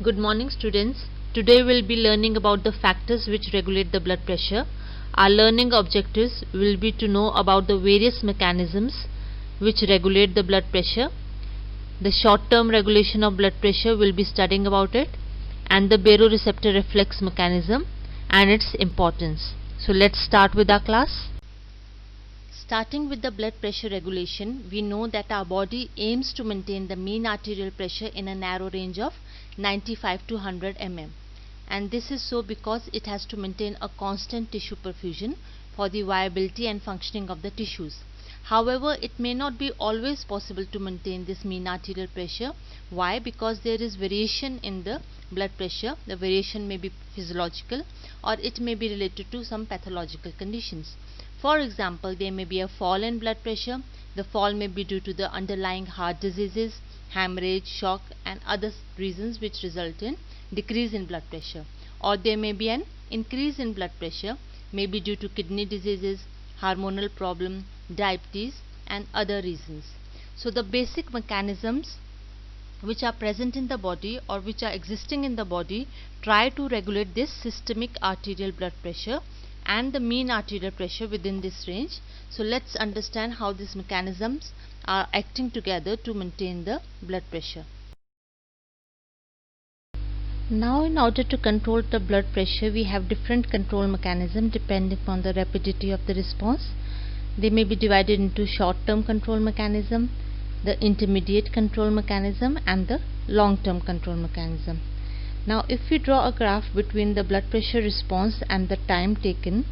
Good morning students. Today we'll be learning about the factors which regulate the blood pressure. Our learning objectives will be to know about the various mechanisms which regulate the blood pressure. The short-term regulation of blood pressure will be studying about it, and the baroreceptor reflex mechanism and its importance. So let's start with our class. Starting with the blood pressure regulation, we know that our body aims to maintain the mean arterial pressure in a narrow range of 95 to 100 mm, and this is so because it has to maintain a constant tissue perfusion for the viability and functioning of the tissues. However, it may not be always possible to maintain this mean arterial pressure. Why? Because there is variation in the blood pressure. The variation may be physiological or it may be related to some pathological conditions. For example, there may be a fall in blood pressure. The fall may be due to the underlying heart diseases, hemorrhage, shock and other reasons which result in decrease in blood pressure. Or there may be an increase in blood pressure, may be due to kidney diseases, hormonal problem, diabetes and other reasons. So the basic mechanisms which are present in the body or which are existing in the body try to regulate this systemic arterial blood pressure and the mean arterial pressure within this range. So let's understand how these mechanisms are acting together to maintain the blood pressure. Now, in order to control the blood pressure, we have different control mechanisms depending upon the rapidity of the response. They may be divided into short-term control mechanism, the intermediate control mechanism and the long-term control mechanism. Now, if we draw a graph between the blood pressure response and the time taken,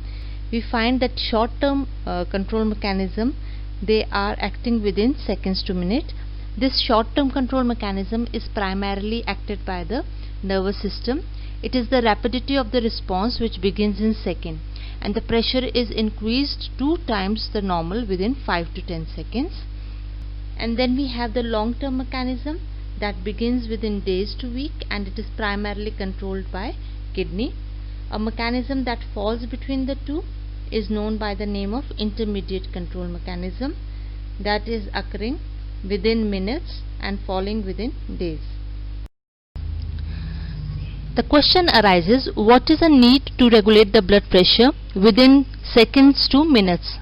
we find that short-term control mechanism, they are acting within seconds to minute. This short-term control mechanism is primarily acted by the nervous system. It is the rapidity of the response which begins in second, and the pressure is increased 2 times the normal within 5 to 10 seconds. And then we have the long-term mechanism that begins within days to week, and it is primarily controlled by kidney. A mechanism that falls between the two is known by the name of intermediate control mechanism, that is occurring within minutes and falling within days. The question arises, what is the need to regulate the blood pressure within seconds to minutes?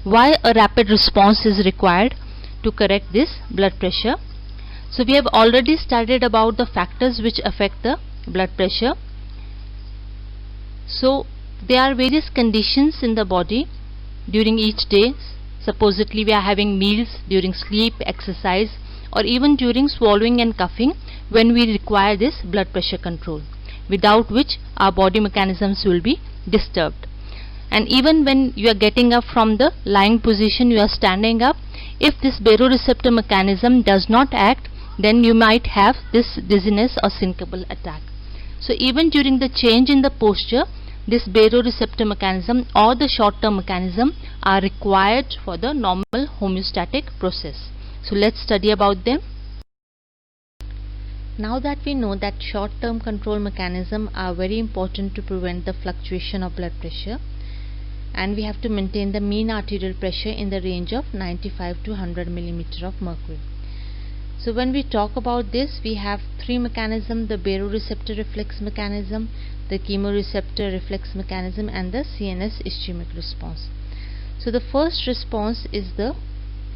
Why a rapid response is required to correct this blood pressure? So we have already studied about the factors which affect the blood pressure. So there are various conditions in the body during each day. Supposedly we are having meals, during sleep, exercise or even during swallowing and coughing when we require this blood pressure control, without which our body mechanisms will be disturbed. And even when you are getting up from the lying position, you are standing up, if this baroreceptor mechanism does not act, then you might have this dizziness or syncopal attack. So even during the change in the posture, this baroreceptor mechanism or the short-term mechanism are required for the normal homeostatic process. So let's study about them. Now that we know that short-term control mechanisms are very important to prevent the fluctuation of blood pressure, and we have to maintain the mean arterial pressure in the range of 95 to 100 mm of mercury. So when we talk about this, we have 3 mechanisms: the baroreceptor reflex mechanism, the chemoreceptor reflex mechanism and the CNS ischemic response. So the first response is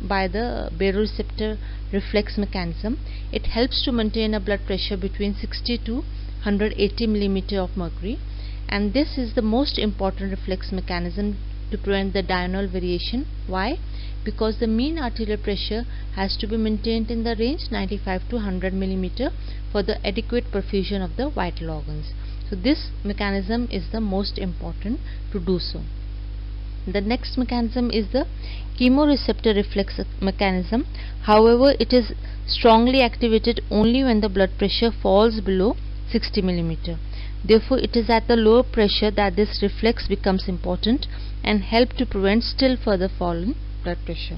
by the baroreceptor reflex mechanism. It helps to maintain a blood pressure between 60 to 180 mm of mercury, and this is the most important reflex mechanism to prevent the diurnal variation. Why? Because the mean arterial pressure has to be maintained in the range 95 to 100 mm for the adequate perfusion of the vital organs. So this mechanism is the most important to do so. The next mechanism is the chemoreceptor reflex mechanism. However, it is strongly activated only when the blood pressure falls below 60 mm. Therefore, it is at the lower pressure that this reflex becomes important and help to prevent still further fall in blood pressure.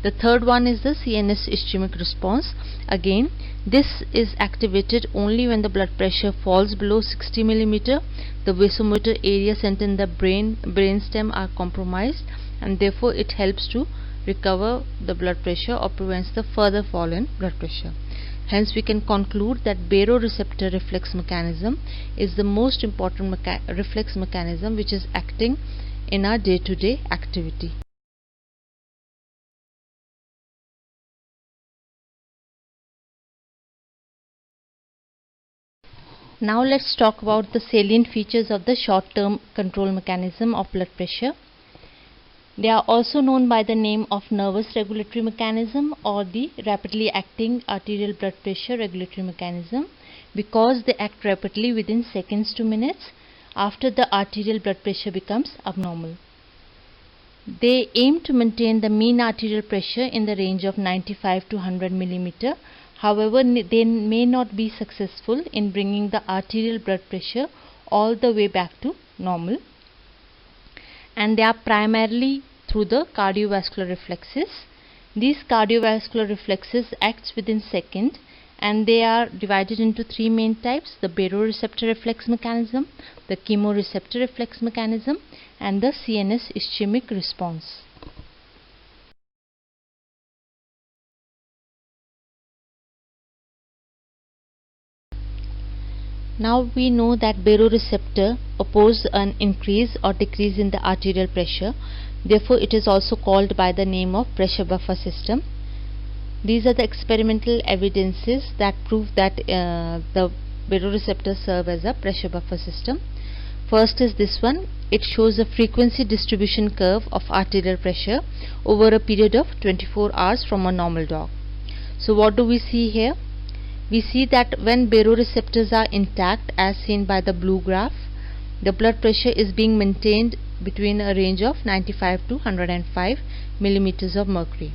The third one is the CNS ischemic response. Again, this is activated only when the blood pressure falls below 60 mm. The vasomotor area center in the brainstem are compromised, and therefore it helps to recover the blood pressure or prevents the further fall in blood pressure. Hence we can conclude that baroreceptor reflex mechanism is the most important reflex mechanism which is acting in our day-to-day activity. Now let's talk about the salient features of the short-term control mechanism of blood pressure. They are also known by the name of nervous regulatory mechanism or the rapidly acting arterial blood pressure regulatory mechanism, because they act rapidly within seconds to minutes after the arterial blood pressure becomes abnormal. They aim to maintain the mean arterial pressure in the range of 95 to 100 mm. However, they may not be successful in bringing the arterial blood pressure all the way back to normal, and they are primarily through the cardiovascular reflexes. These cardiovascular reflexes act within seconds, and they are divided into three main types: the baroreceptor reflex mechanism, the chemoreceptor reflex mechanism, and the CNS ischemic response. Now we know that baroreceptor oppose an increase or decrease in the arterial pressure. Therefore, it is also called by the name of pressure buffer system. These are the experimental evidences that prove that the baroreceptors serve as a pressure buffer system. First is this one. It shows a frequency distribution curve of arterial pressure over a period of 24 hours from a normal dog. So what do we see here? We see that when baroreceptors are intact, as seen by the blue graph, the blood pressure is being maintained between a range of 95 to 105 millimeters of mercury.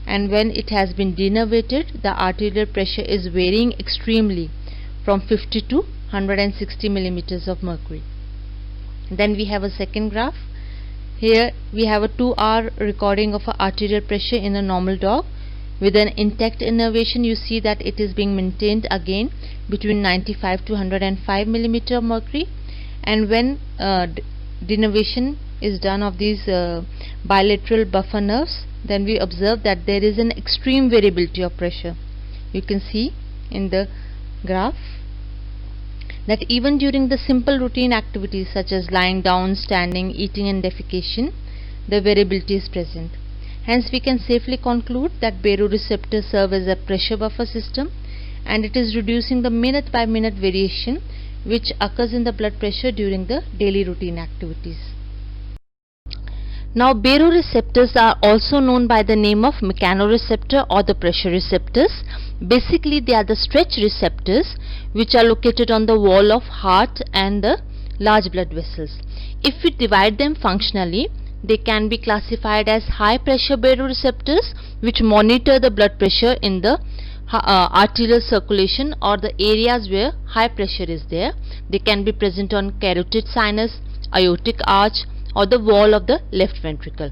And when it has been denervated, the arterial pressure is varying extremely from 50 to 160 millimeters of mercury. Then we have a second graph. Here we have a 2-hour recording of arterial pressure in a normal dog. With an intact innervation, you see that it is being maintained again between 95 to 105 millimeter of mercury. And when denervation is done of these bilateral buffer nerves, then we observe that there is an extreme variability of pressure. You can see in the graph that even during the simple routine activities such as lying down, standing, eating and defecation, the variability is present. Hence we can safely conclude that baroreceptors serve as a pressure buffer system, and it is reducing the minute by minute variation which occurs in the blood pressure during the daily routine activities. Now baroreceptors are also known by the name of mechanoreceptor or the pressure receptors. Basically they are the stretch receptors which are located on the wall of heart and the large blood vessels. If we divide them functionally, they can be classified as high pressure baroreceptors which monitor the blood pressure in the arterial circulation or the areas where high pressure is there. They can be present on carotid sinus, aortic arch or the wall of the left ventricle.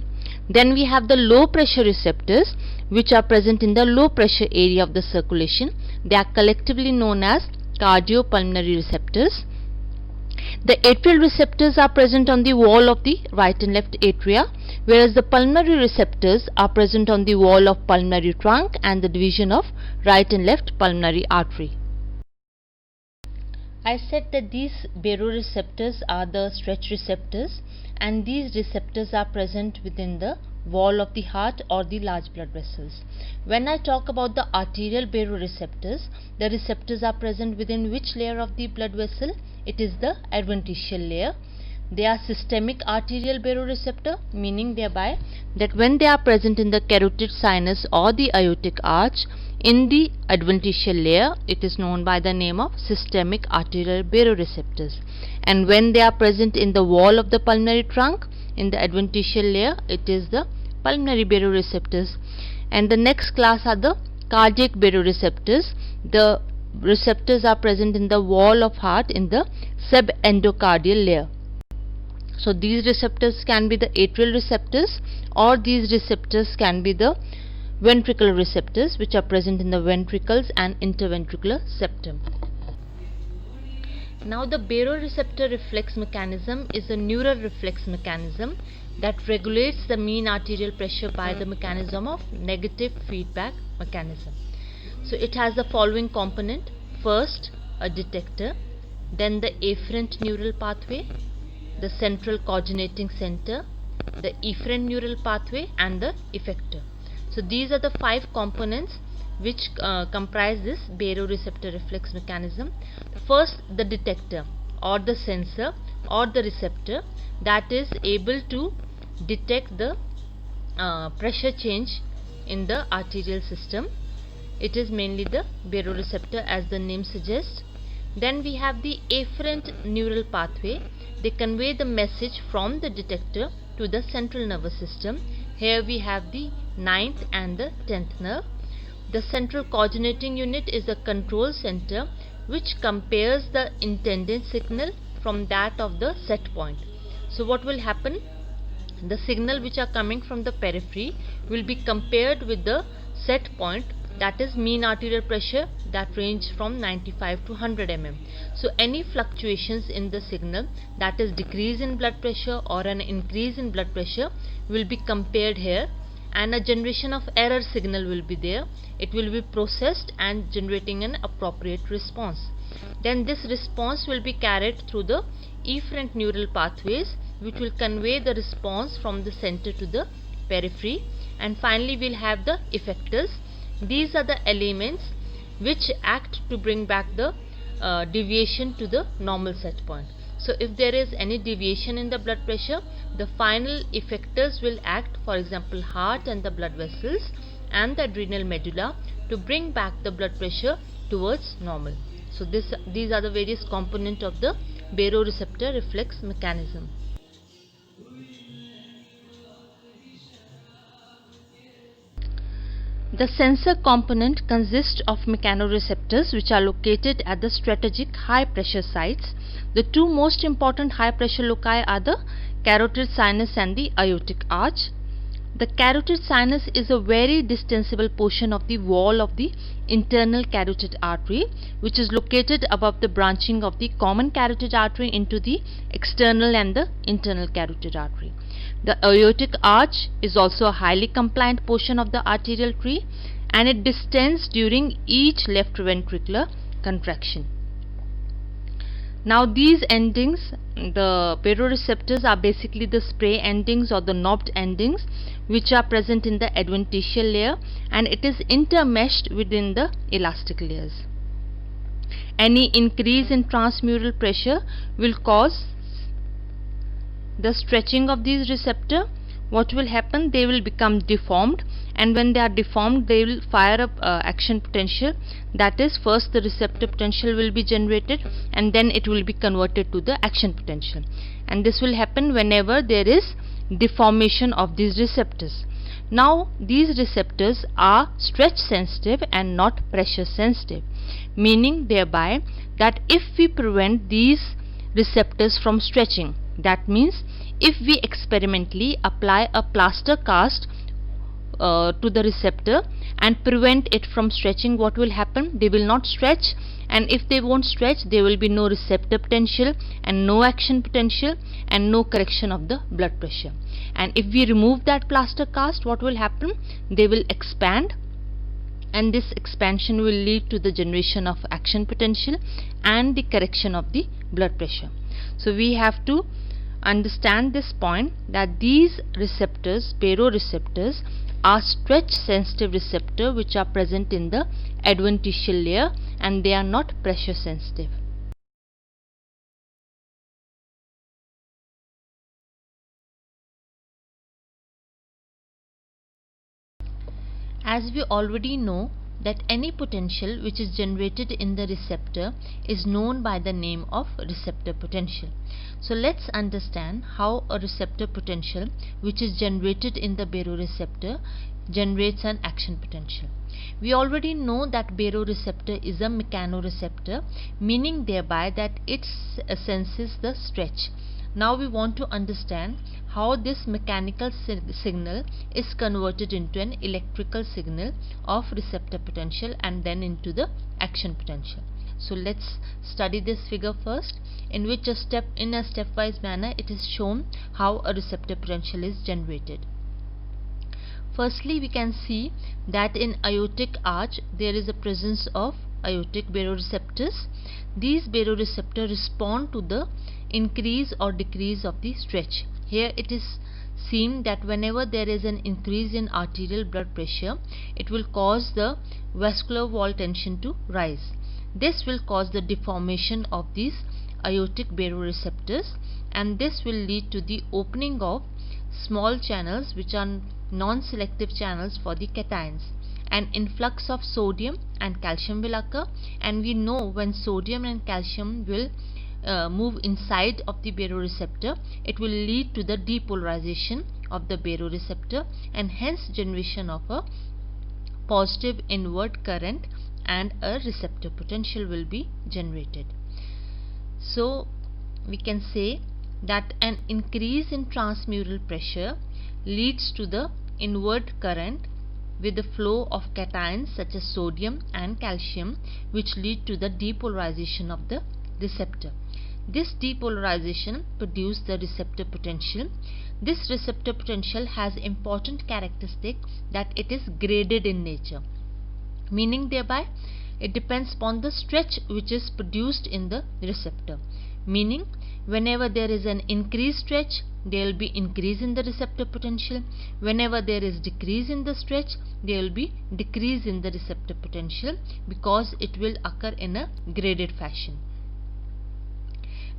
Then we have the low pressure receptors which are present in the low pressure area of the circulation. They are collectively known as cardiopulmonary receptors. The atrial receptors are present on the wall of the right and left atria, whereas the pulmonary receptors are present on the wall of pulmonary trunk and the division of right and left pulmonary artery. I said that these baroreceptors are the stretch receptors, and these receptors are present within the wall of the heart or the large blood vessels. When I talk about the arterial baroreceptors, the receptors are present within which layer of the blood vessel? It is the adventitial layer. They are systemic arterial baroreceptor, meaning thereby that when they are present in the carotid sinus or the aortic arch in the adventitial layer, it is known by the name of systemic arterial baroreceptors. And when they are present in the wall of the pulmonary trunk in the adventitial layer, it is the pulmonary baroreceptors. And the next class are the cardiac baroreceptors. The receptors are present in the wall of heart in the subendocardial layer. So these receptors can be the atrial receptors, or these receptors can be the ventricular receptors which are present in the ventricles and interventricular septum. Now the baroreceptor reflex mechanism is a neural reflex mechanism that regulates the mean arterial pressure by the mechanism of negative feedback mechanism. So it has the following component. First, a detector, then the afferent neural pathway, the central coordinating center, the efferent neural pathway, and the effector. So these are the 5 components which comprise this baroreceptor reflex mechanism. First, the detector or the sensor or the receptor that is able to detect the pressure change in the arterial system. It is mainly the baroreceptor, as the name suggests. Then we have the afferent neural pathway. They convey the message from the detector to the central nervous system. Here we have the 9th and the 10th nerve. The central coordinating unit is a control center which compares the intended signal from that of the set point. So what will happen? The signal which are coming from the periphery will be compared with the set point, that is mean arterial pressure, that range from 95 to 100 mm. So any fluctuations in the signal, that is decrease in blood pressure or an increase in blood pressure, will be compared here, and a generation of error signal will be there. It will be processed and generating an appropriate response. Then this response will be carried through the efferent neural pathways, which will convey the response from the center to the periphery. And finally we'll have the effectors. These are the elements which act to bring back the deviation to the normal set point. So if there is any deviation in the blood pressure, the final effectors will act, for example heart and the blood vessels and the adrenal medulla, to bring back the blood pressure towards normal. So these are the various components of the baroreceptor reflex mechanism. The sensor component consists of mechanoreceptors which are located at the strategic high pressure sites. The 2 most important high pressure loci are the carotid sinus and the aortic arch. The carotid sinus is a very distensible portion of the wall of the internal carotid artery, which is located above the branching of the common carotid artery into the external and the internal carotid artery. The aortic arch is also a highly compliant portion of the arterial tree, and it distends during each left ventricular contraction. Now these endings, the baroreceptors, are basically the spray endings or the knobbed endings which are present in the adventitial layer, and it is intermeshed within the elastic layers. Any increase in transmural pressure will cause the stretching of these receptors. What will happen? They will become deformed, and when they are deformed they will fire up action potential. That is, first the receptor potential will be generated and then it will be converted to the action potential, and this will happen whenever there is deformation of these receptors. Now these receptors are stretch sensitive and not pressure sensitive, meaning thereby that if we prevent these receptors from stretching, that means if we experimentally apply a plaster cast to the receptor and prevent it from stretching, what will happen? They will not stretch, and if they won't stretch, there will be no receptor potential and no action potential and no correction of the blood pressure. And if we remove that plaster cast, what will happen? They will expand, and this expansion will lead to the generation of action potential and the correction of the blood pressure. So we have to understand this point, that these receptors, baroreceptors, are stretch sensitive receptors which are present in the adventitial layer, and they are not pressure sensitive. As we already know that any potential which is generated in the receptor is known by the name of receptor potential. So let's understand how a receptor potential which is generated in the baroreceptor generates an action potential. We already know that baroreceptor is a mechanoreceptor, meaning thereby that it senses the stretch. Now we want to understand how this mechanical signal is converted into an electrical signal of receptor potential and then into the action potential. So let's study this figure first, in which in a stepwise manner it is shown how a receptor potential is generated. Firstly, we can see that in aortic arch there is a presence of aortic baroreceptors. These baroreceptors respond to the increase or decrease of the stretch. Here it is seen that whenever there is an increase in arterial blood pressure, it will cause the vascular wall tension to rise. This will cause the deformation of these aortic baroreceptors, and this will lead to the opening of small channels which are non-selective channels for the cations. An influx of sodium and calcium will occur, and we know when sodium and calcium will move inside of the baroreceptor, it will lead to the depolarization of the baroreceptor and hence generation of a positive inward current, and a receptor potential will be generated. So we can say that an increase in transmural pressure leads to the inward current with the flow of cations such as sodium and calcium, which lead to the depolarization of the receptor. This depolarization produces the receptor potential. This receptor potential has important characteristic that it is graded in nature, meaning thereby it depends upon the stretch which is produced in the receptor. Meaning whenever there is an increased stretch, there will be increase in the receptor potential. Whenever there is decrease in the stretch, there will be decrease in the receptor potential, because it will occur in a graded fashion.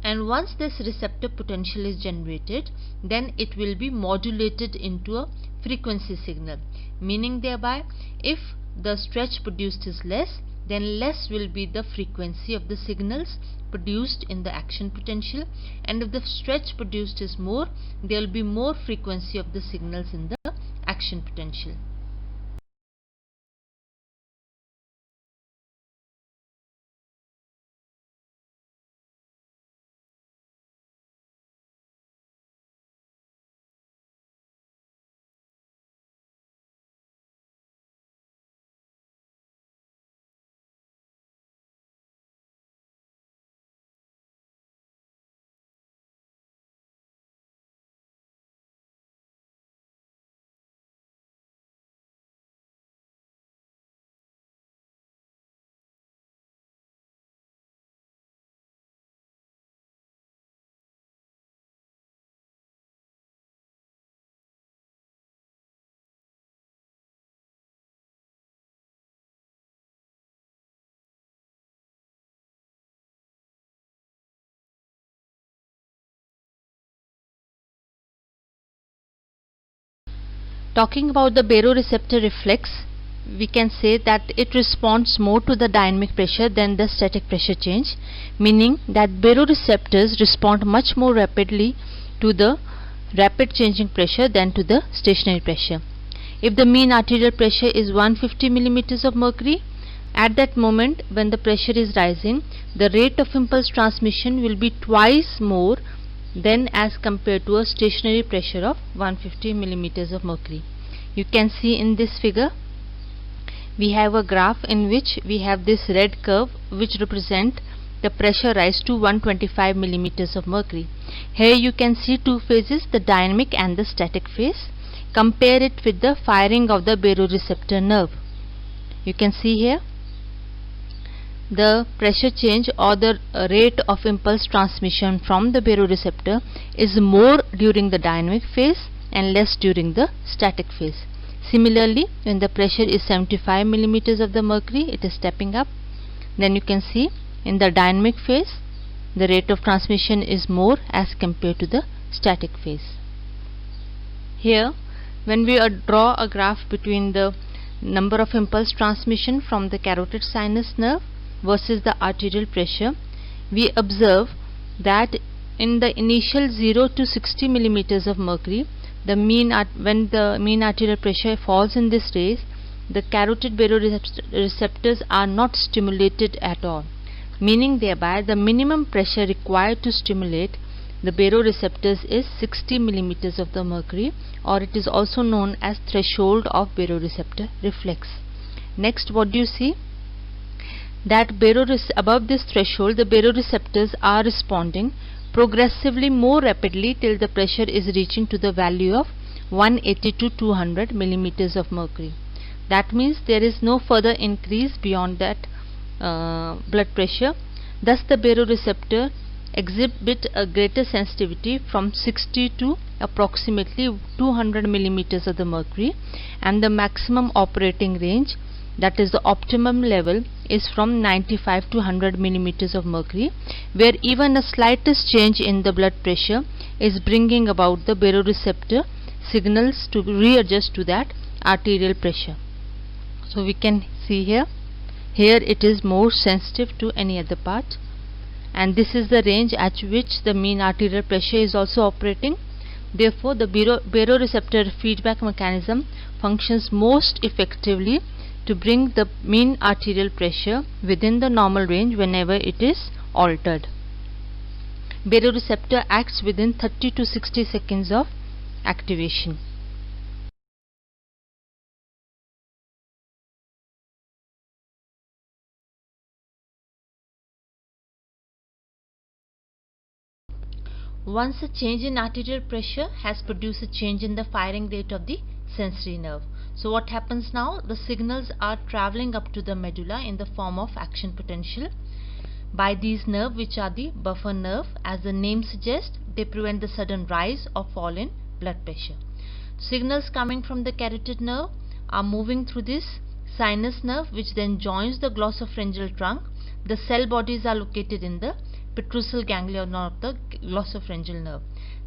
And once this receptor potential is generated, then it will be modulated into a frequency signal, meaning thereby if the stretch produced is less, then less will be the frequency of the signals produced in the action potential, and if the stretch produced is more, there will be more frequency of the signals in the action potential. Talking about the baroreceptor reflex, we can say that it responds more to the dynamic pressure than the static pressure change, meaning that baroreceptors respond much more rapidly to the rapid changing pressure than to the stationary pressure. If the mean arterial pressure is 150 millimeters of mercury, at that moment when the pressure is rising, the rate of impulse transmission will be twice more than as compared to a stationary pressure of 150 millimeters of mercury. You can see in this figure we have a graph in which we have this red curve which represent the pressure rise to 125 millimeters of mercury. Here you can see two phases, the dynamic and the static phase. Compare it with the firing of the baroreceptor nerve. You can see here the pressure change or the rate of impulse transmission from the baroreceptor is more during the dynamic phase and less during the static phase. Similarly, when the pressure is 75 millimeters of the mercury, it is stepping up. Then you can see in the dynamic phase the rate of transmission is more as compared to the static phase. Here when we draw a graph between the number of impulse transmission from the carotid sinus nerve versus the arterial pressure, we observe that in the initial 0 to 60 millimeters of mercury, when the mean arterial pressure falls in this range, the carotid baroreceptors are not stimulated at all, meaning thereby the minimum pressure required to stimulate the baroreceptors is 60 millimeters of the mercury, or it is also known as threshold of baroreceptor reflex. Next, what do you see? That above this threshold, the baroreceptors are responding progressively more rapidly till the pressure is reaching to the value of 180 to 200 millimeters of mercury. That means there is no further increase beyond that blood pressure. Thus the baroreceptor exhibit a greater sensitivity from 60 to approximately 200 millimeters of the mercury, and the maximum operating range, that is the optimum level, is from 95 to 100 millimeters of mercury, where even a slightest change in the blood pressure is bringing about the baroreceptor signals to readjust to that arterial pressure. So we can see here it is more sensitive to any other part, and this is the range at which the mean arterial pressure is also operating. Therefore the baroreceptor feedback mechanism functions most effectively to bring the mean arterial pressure within the normal range whenever it is altered. Baroreceptor acts within 30 to 60 seconds of activation. Once a change in arterial pressure has produced a change in the firing rate of the sensory nerve. So what happens now? The signals are traveling up to the medulla in the form of action potential by these nerves, which are the buffer nerve. As the name suggests, they prevent the sudden rise or fall in blood pressure. Signals coming from the carotid nerve are moving through this sinus nerve, which then joins the glossopharyngeal trunk. The cell bodies are located in the petrosal ganglion of the glossopharyngeal nerve.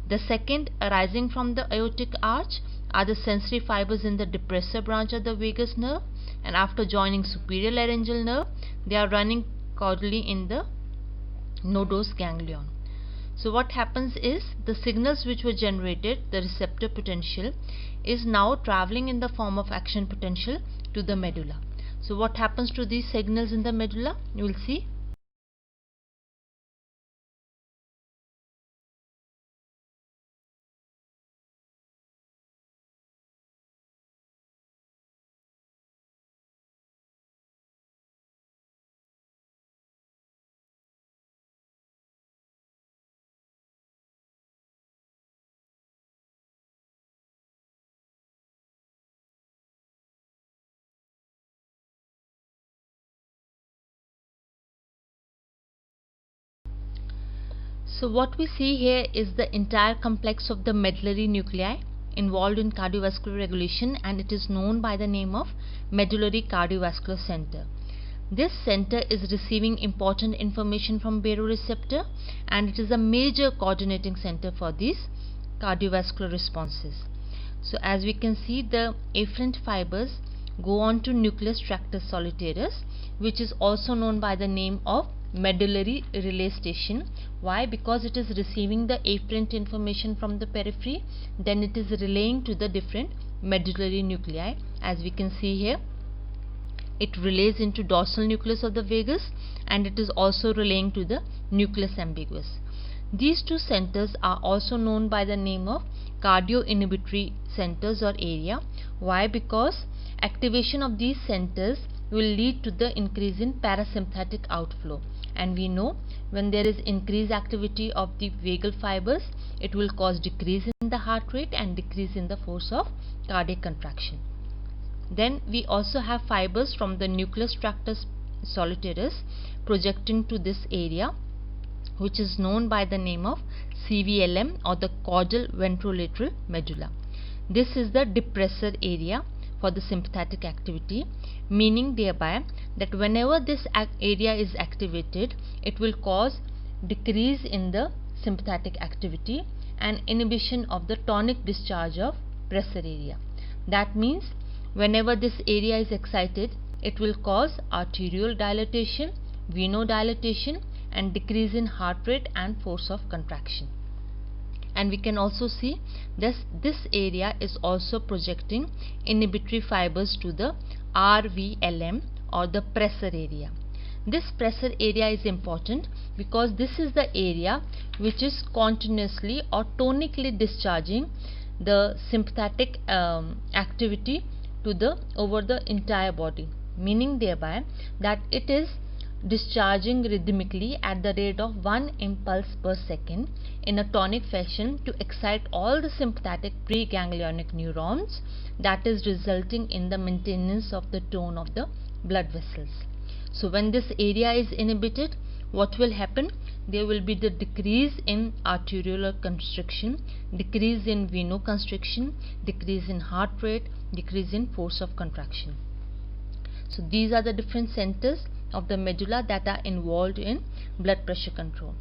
The second, arising from the aortic arch, are the sensory fibers in the depressor branch of the vagus nerve, and after joining superior laryngeal nerve, they are running caudally in the nodose ganglion. So what happens is, the signals which were generated, the receptor potential, is now traveling in the form of action potential to the medulla. So what happens to these signals in the medulla? You will see. So what we see here is the entire complex of the medullary nuclei involved in cardiovascular regulation, and it is known by the name of medullary cardiovascular center. This center is receiving important information from baroreceptor, and it is a major coordinating center for these cardiovascular responses. So as we can see, the afferent fibers go on to nucleus tractus solitarius, which is also known by the name of medullary relay station. Why? Because it is receiving the afferent information from the periphery, then it is relaying to the different medullary nuclei. As we can see here, it relays into dorsal nucleus of the vagus, and it is also relaying to the nucleus ambiguous. These two centers are also known by the name of cardioinhibitory centers or area. Why? Because activation of these centers will lead to the increase in parasympathetic outflow, and we know when there is increased activity of the vagal fibers, it will cause decrease in the heart rate and decrease in the force of cardiac contraction. Then we also have fibers from the nucleus tractus solitarius projecting to this area, which is known by the name of CVLM, or the caudal ventrolateral medulla. This is the depressor area for the sympathetic activity, meaning thereby that whenever this area is activated, it will cause decrease in the sympathetic activity and inhibition of the tonic discharge of pressor area. That means whenever this area is excited, it will cause arterial dilatation, venodilatation, and decrease in heart rate and force of contraction. And we can also see this area is also projecting inhibitory fibers to the RVLM, or the pressor area. This pressor area is important because this is the area which is continuously or tonically discharging the sympathetic activity to the over the entire body, meaning thereby that it is discharging rhythmically at the rate of 1 impulse per second in a tonic fashion to excite all the sympathetic preganglionic neurons, that is resulting in the maintenance of the tone of the blood vessels. So when this area is inhibited, what will happen? There will be the decrease in arteriolar constriction, decrease in venoconstriction, decrease in heart rate, decrease in force of contraction. So these are the different centers of the medulla that are involved in blood pressure control.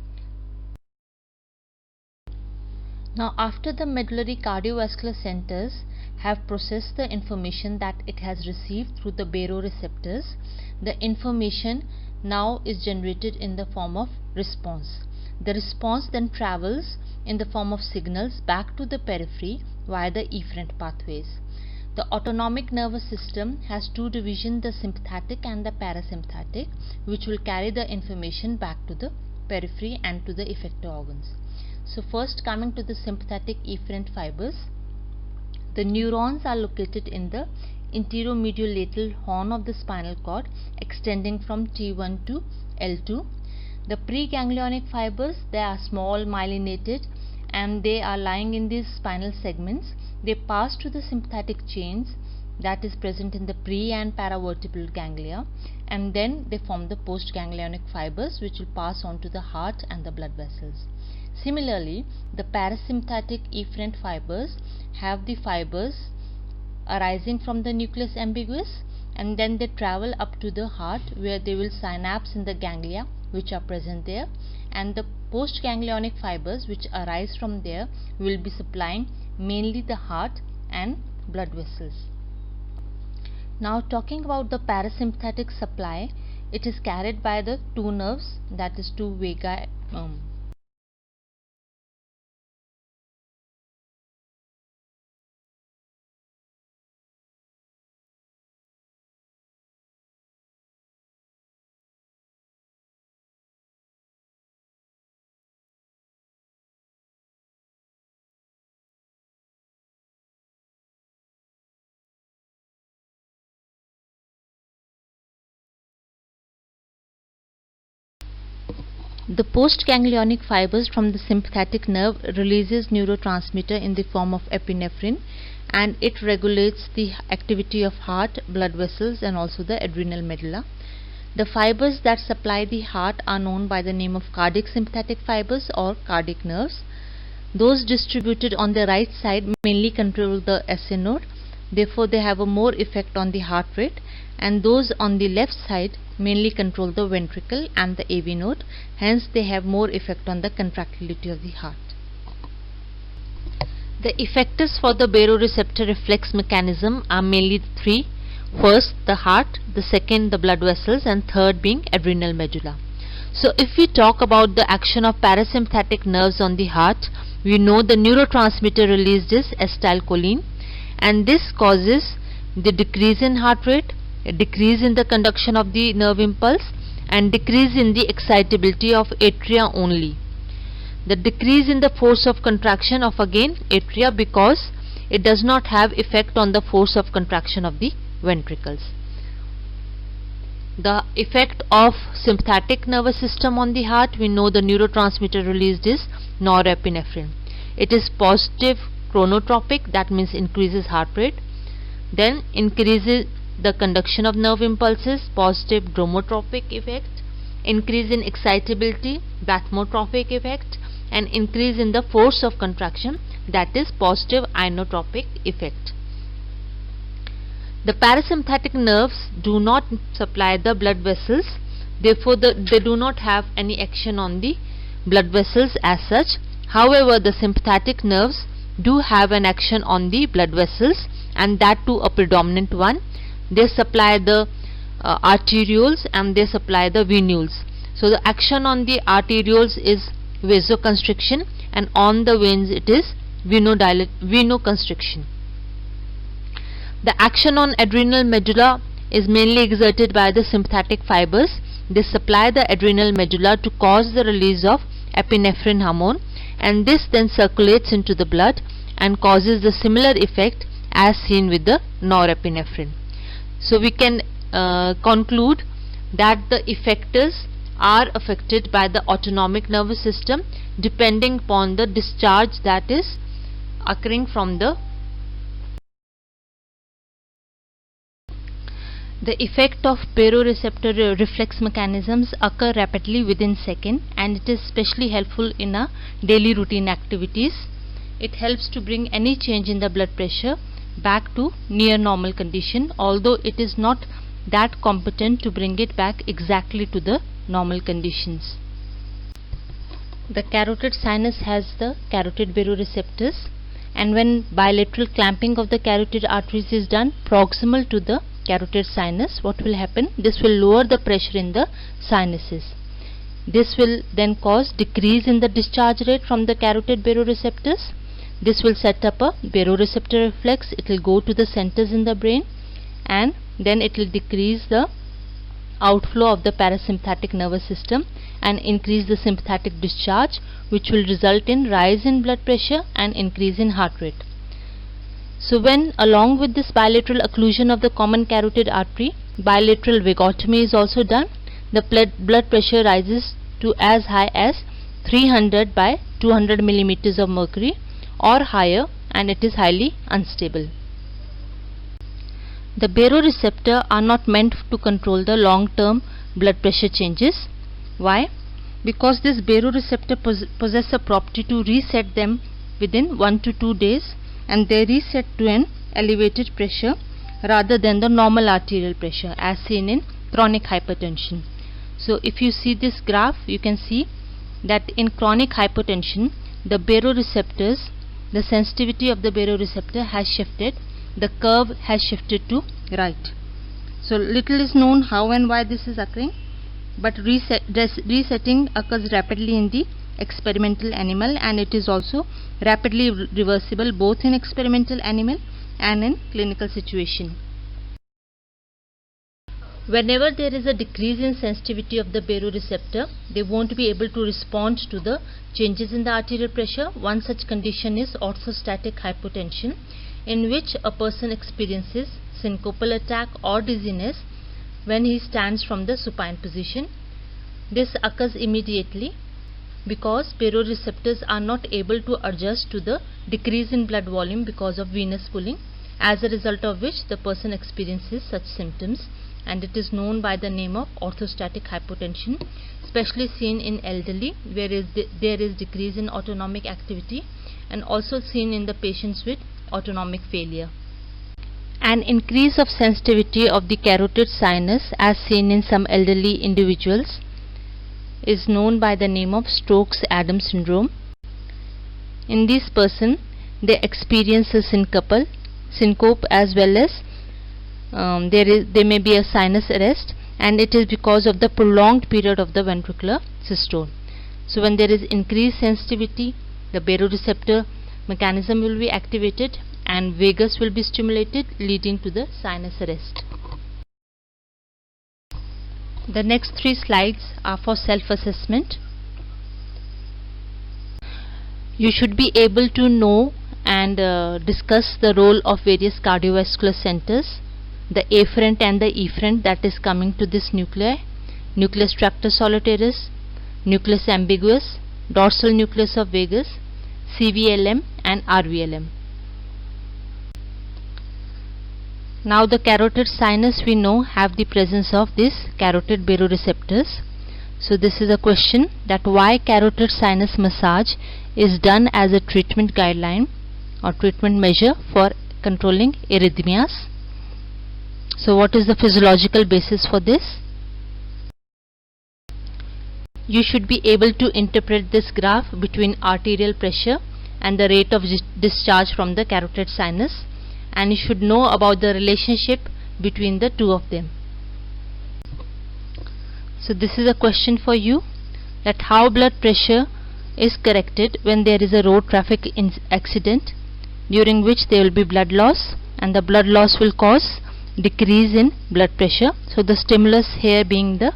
Now, after the medullary cardiovascular centers have processed the information that it has received through the baroreceptors, the information now is generated in the form of response. The response then travels in the form of signals back to the periphery via the efferent pathways. The autonomic nervous system has two divisions, the sympathetic and the parasympathetic, which will carry the information back to the periphery and to the effector organs. So first, coming to the sympathetic efferent fibers, the neurons are located in the anteromediolateral horn of the spinal cord extending from T1 to L2. The preganglionic fibers, they are small, myelinated, and they are lying in these spinal segments. They pass to the sympathetic chains that is present in the pre and paravertebral ganglia, and then they form the postganglionic fibers, which will pass on to the heart and the blood vessels. Similarly, the parasympathetic efferent fibers have the fibers arising from the nucleus ambiguous, and then they travel up to the heart where they will synapse in the ganglia which are present there, and the postganglionic fibers which arise from there will be supplying mainly the heart and blood vessels. Now, talking about the parasympathetic supply, it is carried by the two nerves, that is two vagal The postganglionic fibers from the sympathetic nerve releases neurotransmitter in the form of epinephrine, and it regulates the activity of heart, blood vessels, and also the adrenal medulla. The fibers that supply the heart are known by the name of cardiac sympathetic fibers or cardiac nerves. Those distributed on the right side mainly control the SA node, therefore they have a more effect on the heart rate, and those on the left side mainly control the ventricle and the AV node, hence they have more effect on the contractility of the heart. The effectors for the baroreceptor reflex mechanism are mainly three. First, the heart, the second, the blood vessels, and third being adrenal medulla. So if we talk about the action of parasympathetic nerves on the heart, we know the neurotransmitter released is acetylcholine, and this causes the decrease in heart rate, a decrease in the conduction of the nerve impulse, and decrease in the excitability of atria only. The decrease in the force of contraction of again atria, because it does not have effect on the force of contraction of the ventricles. The effect of sympathetic nervous system on the heart, we know the neurotransmitter released is norepinephrine. It is positive chronotropic, that means increases heart rate, then increases the conduction of nerve impulses, positive dromotropic effect, increase in excitability, batmotropic effect, and increase in the force of contraction, that is positive inotropic effect. The parasympathetic nerves do not supply the blood vessels, therefore they do not have any action on the blood vessels as such. However, the sympathetic nerves do have an action on the blood vessels, and that too a predominant one. They supply the arterioles and they supply the venules. So the action on the arterioles is vasoconstriction, and on the veins it is venoconstriction. The action on adrenal medulla is mainly exerted by the sympathetic fibers. They supply the adrenal medulla to cause the release of epinephrine hormone, and this then circulates into the blood and causes the similar effect as seen with the norepinephrine. So we can conclude that the effectors are affected by the autonomic nervous system depending upon the discharge that is occurring from the effect of baroreceptor reflex mechanisms occur rapidly within second, and it is especially helpful in our daily routine activities. It helps to bring any change in the blood pressure back to near normal condition, although it is not that competent to bring it back exactly to the normal conditions. The carotid sinus has the carotid baroreceptors, and when bilateral clamping of the carotid arteries is done proximal to the carotid sinus, what will happen? This will lower the pressure in the sinuses. This will then cause decrease in the discharge rate from the carotid baroreceptors. This will set up a baroreceptor reflex. It will go to the centers in the brain, and then it will decrease the outflow of the parasympathetic nervous system and increase the sympathetic discharge, which will result in rise in blood pressure and increase in heart rate. So when along with this bilateral occlusion of the common carotid artery, bilateral vagotomy is also done, the blood pressure rises to as high as 300 by 200 millimeters of mercury or higher, and it is highly unstable. The baroreceptor are not meant to control the long-term blood pressure changes. Why? Because this baroreceptor possess a property to reset them within 1 to 2 days, and they reset to an elevated pressure rather than the normal arterial pressure as seen in chronic hypertension. So if you see this graph, you can see that in chronic hypertension, the baroreceptors, the sensitivity of the baroreceptor has shifted, the curve has shifted to right. So little is known how and why this is occurring, but resetting occurs rapidly in the experimental animal, and it is also rapidly reversible both in experimental animal and in clinical situation. Whenever there is a decrease in sensitivity of the baroreceptor, they won't be able to respond to the changes in the arterial pressure. One such condition is orthostatic hypotension, in which a person experiences syncopal attack or dizziness when he stands from the supine position. This occurs immediately because baroreceptors are not able to adjust to the decrease in blood volume because of venous pulling, as a result of which the person experiences such symptoms, and it is known by the name of orthostatic hypotension, especially seen in elderly where there is decrease in autonomic activity, and also seen in the patients with autonomic failure. An increase of sensitivity of the carotid sinus as seen in some elderly individuals is known by the name of Stokes-Adams syndrome. In this person, they experience a syncope as well as there may be a sinus arrest, and it is because of the prolonged period of the ventricular systole. So when there is increased sensitivity, the baroreceptor mechanism will be activated and vagus will be stimulated, leading to the sinus arrest. The next 3 slides are for self-assessment. You should be able to know and discuss the role of various cardiovascular centers, the afferent and the efferent that is coming to this nuclei, nucleus tractus solitarius, nucleus ambiguus, dorsal nucleus of vagus, CVLM and RVLM. Now the carotid sinus we know have the presence of these carotid baroreceptors. So this is a question that why carotid sinus massage is done as a treatment guideline or treatment measure for controlling arrhythmias. So what is the physiological basis for this? You should be able to interpret this graph between arterial pressure and the rate of discharge from the carotid sinus, and you should know about the relationship between the two of them. So this is a question for you, that how blood pressure is corrected when there is a road traffic accident during which there will be blood loss, and the blood loss will cause decrease in blood pressure. So the stimulus here being the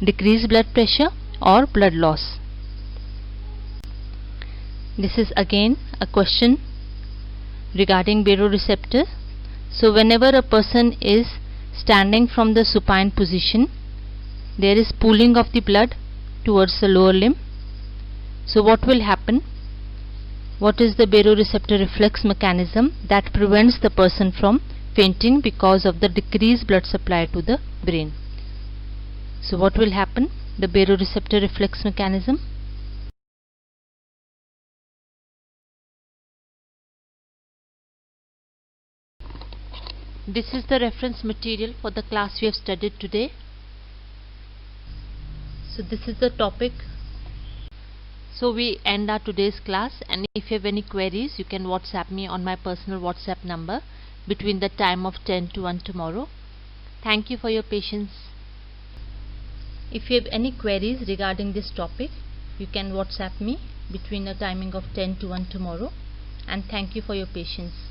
decreased blood pressure or blood loss. This is again a question regarding baroreceptor. So whenever a person is standing from the supine position, there is pooling of the blood towards the lower limb. So what will happen? What is the baroreceptor reflex mechanism that prevents the person from fainting because of the decreased blood supply to the brain? So what will happen? The baroreceptor reflex mechanism. This is the reference material for the class we have studied today. So this is the topic. So we end our today's class, and if you have any queries, you can WhatsApp me on my personal WhatsApp number between the time of 10 to 1 tomorrow. Thank you for your patience. If you have any queries regarding this topic, you can WhatsApp me between the timing of 10 to 1 tomorrow, and thank you for your patience.